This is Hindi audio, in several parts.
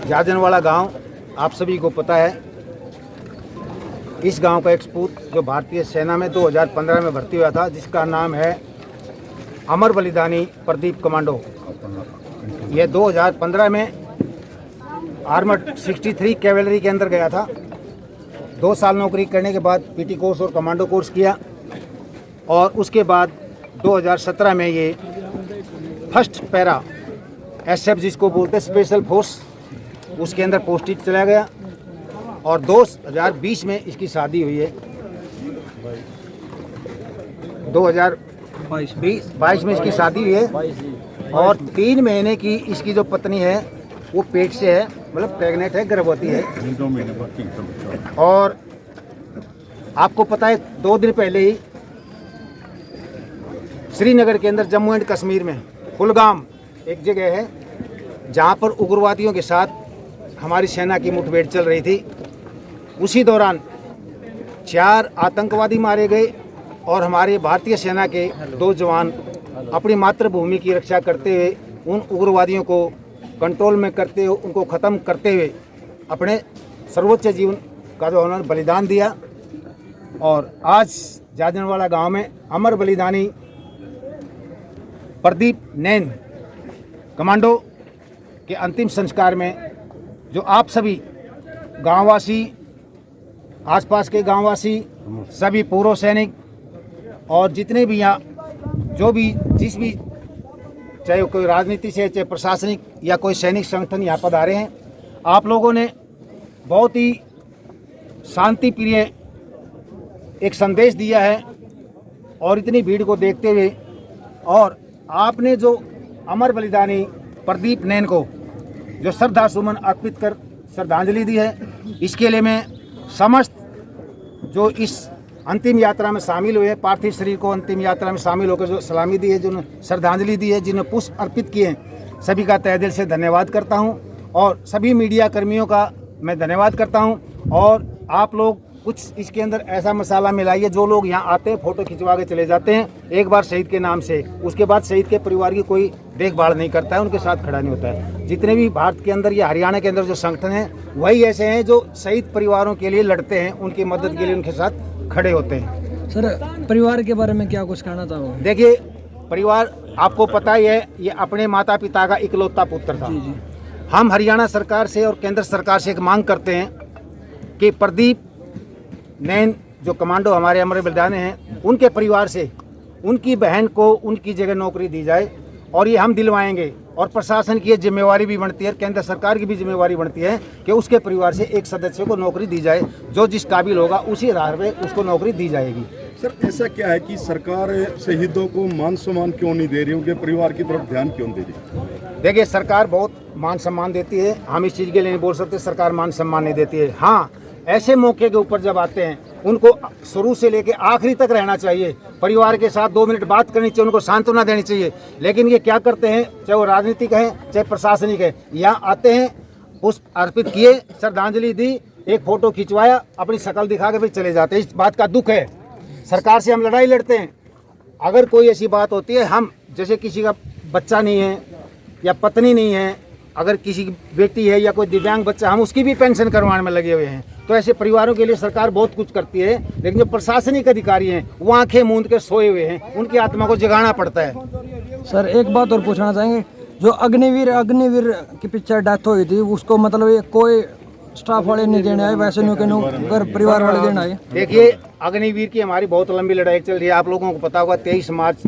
जाजनवाड़ा गांव आप सभी को पता है। इस गांव का एक सपूत जो भारतीय सेना में 2015 में भर्ती हुआ था, जिसका नाम है अमर बलिदानी प्रदीप कमांडो। यह 2015 में आर्मर्ड 63 कैवेलरी के अंदर गया था। 2 साल नौकरी करने के बाद पीटी कोर्स और कमांडो कोर्स किया और उसके बाद 2017 में ये फर्स्ट पैरा एसएफ जिसको बोलते स्पेशल फोर्स, उसके अंदर पोस्टिंग चला गया और 2020 में इसकी शादी हुई है। 2022 में इसकी शादी हुई है और 3 महीने की इसकी जो पत्नी है वो पेट से है, मतलब प्रेग्नेंट है, गर्भवती है। और आपको पता है 2 दिन पहले ही श्रीनगर के अंदर जम्मू एंड कश्मीर में कुलगाम एक जगह है जहां पर उग्रवादियों के साथ हमारी सेना की मुठभेड़ चल रही थी। उसी दौरान 4 आतंकवादी मारे गए और हमारे भारतीय सेना के 2 जवान अपनी मातृभूमि की रक्षा करते हुए उन उग्रवादियों को कंट्रोल में करते हुए, उनको ख़त्म करते हुए अपने सर्वोच्च जीवन का जो उन्होंने बलिदान दिया। और आज जाजनवाड़ा गांव में अमर बलिदानी प्रदीप नैन कमांडो के अंतिम संस्कार में जो आप सभी गांववासी, आसपास के गांववासी, सभी पूर्व सैनिक और जितने भी यहाँ जो भी जिस भी चाहे कोई राजनीति से, चाहे प्रशासनिक या कोई सैनिक संगठन यहाँ पधारे हैं, आप लोगों ने बहुत ही शांति प्रिय एक संदेश दिया है। और इतनी भीड़ को देखते हुए और आपने जो अमर बलिदानी प्रदीप नैन को जो श्रद्धा सुमन अर्पित कर श्रद्धांजलि दी है, इसके लिए मैं समस्त जो इस अंतिम यात्रा में शामिल हुए, पार्थिव शरीर को अंतिम यात्रा में शामिल होकर जो सलामी दी है, जो श्रद्धांजलि दी है, जिन्हें पुष्प अर्पित किए हैं, सभी का तहे दिल से धन्यवाद करता हूं। और सभी मीडिया कर्मियों का मैं धन्यवाद करता हूं। और आप लोग कुछ इसके अंदर ऐसा मसाला मिलाइए, जो लोग यहाँ आते हैं फ़ोटो खिंचवा के चले जाते हैं एक बार शहीद के नाम से, उसके बाद शहीद के परिवार की कोई देखभाल नहीं करता है, उनके साथ खड़ा नहीं होता है। जितने भी भारत के अंदर या हरियाणा के अंदर जो संगठन हैं, वही ऐसे हैं जो शहीद परिवारों के लिए लड़ते हैं, उनकी मदद के लिए उनके साथ खड़े होते हैं। सर, परिवार के बारे में क्या कुछ कहना चाहोगे? देखिए, परिवार आपको पता ही है, ये अपने माता पिता का इकलौता पुत्र था। जी। हम हरियाणा सरकार से और केंद्र सरकार से एक मांग करते हैं कि प्रदीप नैन जो कमांडो हमारे अमर बलिदानी हैं, उनके परिवार से उनकी बहन को उनकी जगह नौकरी दी जाए और ये हम दिलवाएंगे। और प्रशासन की ये जिम्मेवारी भी बनती है, केंद्र सरकार की भी जिम्मेवारी बनती है कि उसके परिवार से एक सदस्य को नौकरी दी जाए, जो जिस काबिल होगा उसी आधार पर उसको नौकरी दी जाएगी। सर, ऐसा क्या है कि सरकार शहीदों को मान सम्मान क्यों नहीं दे रही, उनके परिवार की तरफ ध्यान क्यों दे रही? देखिए, सरकार बहुत मान सम्मान देती है, हम इस चीज़ के लिए नहीं बोल सकते सरकार मान सम्मान नहीं देती है। हाँ, ऐसे मौके के ऊपर जब आते हैं, उनको शुरू से लेकर आखिरी तक रहना चाहिए, परिवार के साथ 2 मिनट बात करनी चाहिए, उनको सांत्वना देनी चाहिए। लेकिन ये क्या करते हैं, चाहे वो राजनीतिक है चाहे प्रशासनिक है, यहाँ आते हैं, पुष्प अर्पित किए, श्रद्धांजलि दी, एक फ़ोटो खिंचवाया, अपनी शक्ल दिखा के फिर चले जाते हैं। इस बात का दुख है। सरकार से हम लड़ाई लड़ते हैं। अगर कोई ऐसी बात होती है, हम जैसे किसी का बच्चा नहीं है या पत्नी नहीं है, अगर किसी की बेटी है या कोई दिव्यांग बच्चा, हम उसकी भी पेंशन करवाने में लगे हुए हैं। तो ऐसे परिवारों के लिए सरकार बहुत कुछ करती है, लेकिन जो प्रशासनिक अधिकारी हैं वो आंखें मूंद के सोए हुए हैं, उनकी आत्मा को जगाना पड़ता है। सर, एक बात और पूछना चाहेंगे, जो अग्निवीर की पिक्चर डेथ हुई थी, उसको मतलब ये कोई स्टाफ वाले नहीं देने आए, वैसे नहीं घर परिवार वाले देने आए? देखिए, अग्निवीर की हमारी बहुत लंबी लड़ाई चल रही है। आप लोगों को पता होगा 23 मार्च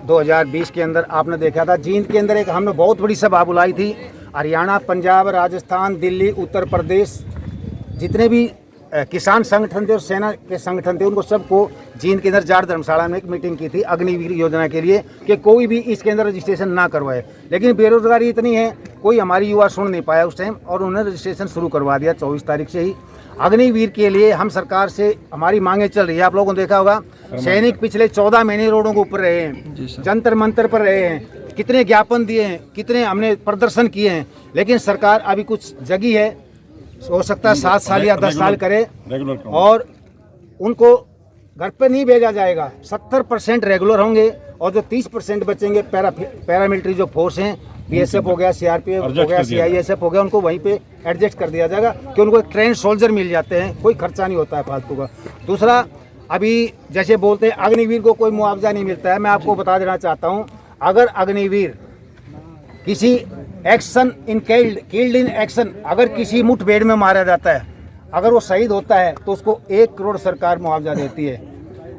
2020 के अंदर आपने देखा था, जींद के अंदर एक हमने बहुत बड़ी सभा बुलाई थी। हरियाणा, पंजाब, राजस्थान, दिल्ली, उत्तर प्रदेश, जितने भी किसान संगठन थे और सेना के संगठन थे, उनको सबको जींद के अंदर जाट धर्मशाला में एक मीटिंग की थी अग्निवीर योजना के लिए कि कोई भी इसके अंदर रजिस्ट्रेशन ना करवाए। लेकिन बेरोजगारी इतनी है, कोई हमारी युवा सुन नहीं पाया उस टाइम और उन्होंने रजिस्ट्रेशन शुरू करवा दिया 24 तारीख से ही। अग्निवीर के लिए हम सरकार से हमारी मांगे चल रही है। आप लोगों ने देखा होगा, सैनिक पिछले 14 महीने रोडों के ऊपर रहे हैं, जंतर मंतर पर रहे हैं, कितने ज्ञापन दिए हैं, कितने हमने प्रदर्शन किए हैं, लेकिन सरकार अभी कुछ जगी है। हो सकता है 7 साल या 10 साल करे, रेगुलर और उनको घर पे नहीं भेजा जाएगा। 70% रेगुलर होंगे और जो 30% बचेंगे पैरामिलिट्री जो फोर्स हैं, बीएसएफ हो गया, सीआरपीएफ हो गया, सीआईएसएफ हो गया, उनको वहीं पे एडजस्ट कर दिया जाएगा कि उनको एक ट्रेन सोल्जर मिल जाते हैं, कोई खर्चा नहीं होता है फालतू का। दूसरा, अभी जैसे बोलते हैं अग्निवीर को कोई मुआवजा नहीं मिलता है, मैं आपको बता देना चाहता हूँ, अगर अग्निवीर किसी action in killed in action, अगर किसी मुठभेड़ में मारा जाता है, अगर वो शहीद होता है तो उसको 1 करोड़ सरकार मुआवजा देती है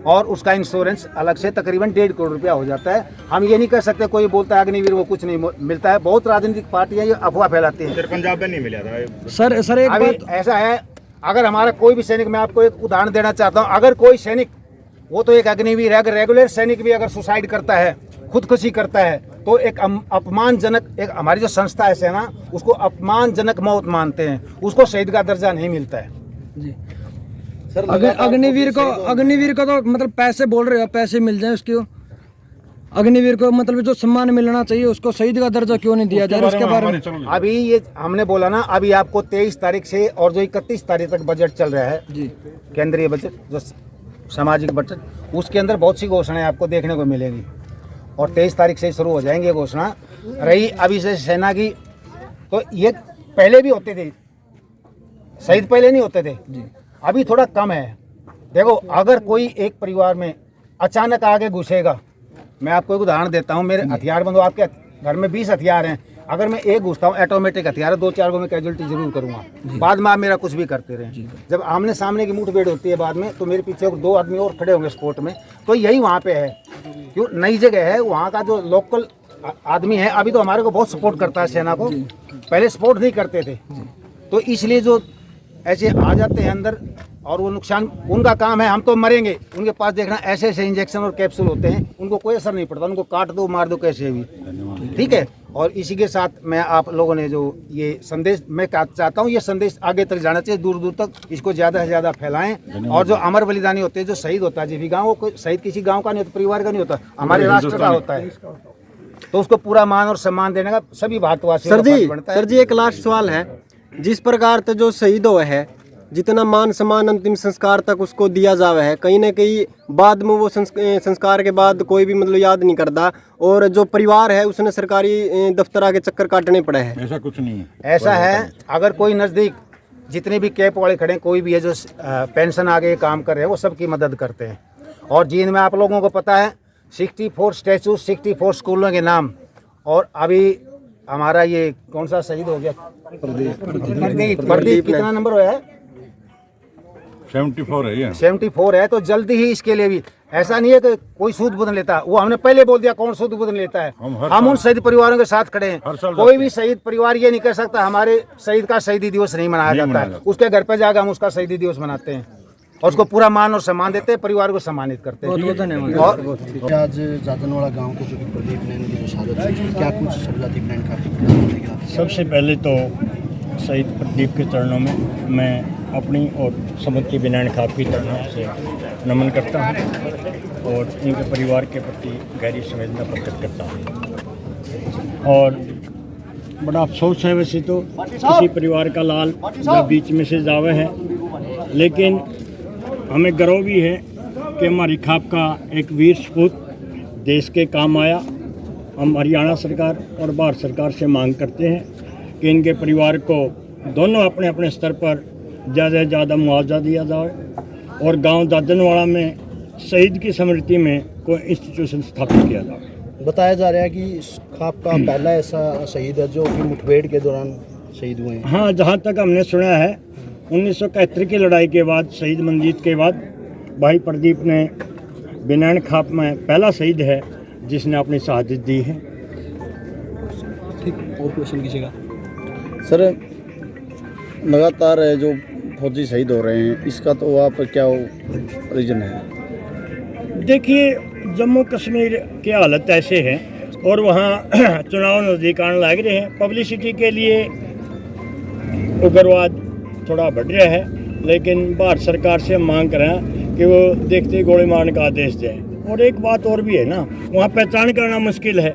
और उसका इंश्योरेंस अलग से तकरीबन 1.5 करोड़ रुपया हो जाता है। हम ये नहीं कह सकते कोई बोलता है अग्निवीर को कुछ नहीं मिलता है, बहुत राजनीतिक पार्टियां ये अफवाह फैलाती हैं। पंजाब में नहीं मिला था सर एक अभी बात ऐसा है, अगर हमारा कोई भी सैनिक, मैं आपको एक उदाहरण देना चाहता हूँ, अगर कोई सैनिक, वो तो एक अग्निवीर है, अगर रेगुलर सैनिक भी अगर सुसाइड करता है, खुदकुशी करता है, तो एक अपमानजनक, एक हमारी जो संस्था है सेना, उसको अपमानजनक मौत मानते हैं, उसको शहीद का दर्जा नहीं मिलता है जी। अग्निवीर को तो मतलब पैसे बोल रहे हो, पैसे मिल जाए उसको, अग्निवीर को मतलब जो सम्मान मिलना चाहिए उसको शहीद का दर्जा क्यों नहीं दिया जाए, उसके बारे में अभी ये हमने बोला ना, अभी आपको 23 तारीख से और जो 31 तारीख तक बजट चल रहा है जी, केंद्रीय बजट, जो सामाजिक बजट, उसके अंदर बहुत सी घोषणाएं आपको देखने को मिलेगी और 23 तारीख से शुरू हो जाएंगे घोषणा। रही अभी से सेना की, तो ये पहले भी होते थे, शहीद पहले नहीं होते थे, अभी थोड़ा कम है। देखो, अगर कोई एक परिवार में अचानक आगे घुसेगा, मैं आपको एक उदाहरण देता हूँ, मेरे हथियार बंदो, आपके घर में 20 हथियार हैं, अगर मैं एक घुसता हूँ, ऑटोमेटिक हथियार है, 2-4 को मैं कैजुअलिटी जरूर करूँगा, बाद में आप मेरा कुछ भी करते रहें। जब आमने सामने की मुठभेड़ होती है बाद में, तो मेरे पीछे 2 आदमी और खड़े होंगे स्पोर्ट में, तो यही वहाँ पे है, क्यों नई जगह है, वहाँ का जो लोकल आदमी है अभी तो हमारे को बहुत सपोर्ट करता है सेना को, पहले सपोर्ट नहीं करते थे, तो इसलिए जो ऐसे आ जाते हैं अंदर और वो नुकसान उनका काम है, हम तो मरेंगे, उनके पास देखना ऐसे ऐसे इंजेक्शन और कैप्सूल होते हैं, उनको कोई असर नहीं पड़ता, उनको काट दो मार दो कैसे भी, ठीक है। और इसी के साथ मैं आप लोगों ने जो ये संदेश मैं चाहता हूँ, ये संदेश आगे तक जाना चाहिए, दूर दूर तक इसको ज़्यादा से ज़्यादा फैलाएं। और जो अमर बलिदानी होते हैं, जो शहीद होता है, जीवी गाँव, कोई शहीद किसी गाँव का नहीं होता, परिवार का नहीं होता, हमारे राष्ट्र का होता है, तो उसको पूरा मान और सम्मान देने का सभी भारतवासी। सर जी एक लास्ट सवाल है, जिस प्रकार से जो शहीद हुए है, जितना मान सम्मान अंतिम संस्कार तक उसको दिया जावे है, कहीं ना कहीं बाद में वो संस्कार के बाद कोई भी मतलब याद नहीं करता, और जो परिवार है उसने सरकारी दफ्तर आगे चक्कर काटने पड़े हैं। ऐसा कुछ नहीं है, ऐसा है, अगर कोई नज़दीक जितने भी कैप वाले खड़े हैं, कोई भी है जो पेंशन आगे काम कर रहे हैं, वो सबकी मदद करते हैं। और जींद में आप लोगों को पता है 64 स्टैचू, 64 स्कूलों के नाम, और अभी हमारा ये कौन सा शहीद हो गया, प्रदीप कितना नंबर हुआ है, 74 है ये, 74 है, तो जल्दी ही इसके लिए भी ऐसा नहीं है कि कोई सूद बुदन लेता, वो हमने पहले बोल दिया कौन सूद बुदन लेता है, हम उन शहीद परिवारों के साथ खड़े हैं। कोई भी शहीद परिवार ये नहीं कर सकता हमारे शहीद का शहीदी दिवस नहीं मनाया जाता है, उसके घर पे जाकर हम उसका शहीदी दिवस मनाते हैं और उसको पूरा मान और सम्मान देते हैं, परिवार को सम्मानित करते हैं। और आज जादनवाड़ा गांव के जो प्रदीप नैन की जो शहादत हुई, क्या कुछ शब्दाती नैन का? सबसे पहले तो शहीद प्रदीप के चरणों में मैं अपनी और समझती बिनान खाप की चरणों से नमन करता हूँ और उनके परिवार के प्रति गहरी संवेदना प्रकट करता हूँ। और बड़ा अफसोस है वैसे तो, किसी परिवार का लाल जब बीच में से जावे है, लेकिन हमें गर्व भी है कि हमारी खाप का एक वीर सपूत देश के काम आया। हम हरियाणा सरकार और भारत सरकार से मांग करते हैं कि इनके परिवार को दोनों अपने अपने स्तर पर ज़्यादा से ज़्यादा मुआवजा दिया जाए और गांव जादनवाड़ा में शहीद की स्मृति में कोई इंस्टीट्यूशन स्थापित किया जाए। बताया जा रहा है कि खाप का पहला ऐसा शहीद है जो कि मुठभेड़ के दौरान शहीद हुए हैं। हाँ, जहाँ तक हमने सुना है 1971 की लड़ाई के बाद, शहीद मंजीत के बाद भाई प्रदीप ने बिनान खाप में पहला शहीद है जिसने अपनी शहादत दी है। ठीक, और क्वेश्चन कीजिएगा सर, लगातार जो फौजी शहीद हो रहे हैं, इसका तो आप क्या रीजन है? देखिए, जम्मू कश्मीर की हालत ऐसे है और वहाँ चुनाव नज़दीक आने लग रहे हैं, पब्लिसिटी के लिए उग्रवाद थोड़ा बढ़ रहा है, लेकिन भारत सरकार से हम मांग कर रहे हैं कि वो देखते ही गोली मारने का आदेश दें। और एक बात और भी है ना, वहाँ पहचान करना मुश्किल है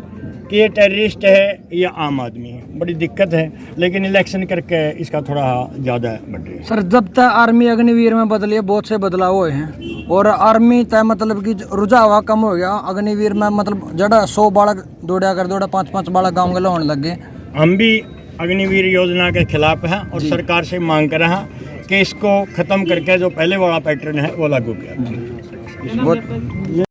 कि ये टेररिस्ट है या आम आदमी है। बड़ी दिक्कत है, लेकिन इलेक्शन करके इसका थोड़ा ज़्यादा बढ़ रही है। सर जब तक आर्मी अग्निवीर में बदली है बहुत से बदलाव हुए हैं और आर्मी तय मतलब कि रुझावा कम हो गया। अग्निवीर में मतलब जड़ा 100 बालक दौड़ा कर दौड़ा 5-5 बालक गाँव के होने लग गए। हम भी अग्निवीर योजना के खिलाफ हैं और सरकार से मांग कर रहे हैं कि इसको ख़त्म करके जो पहले वाला पैटर्न है वो लागू किया। बहुत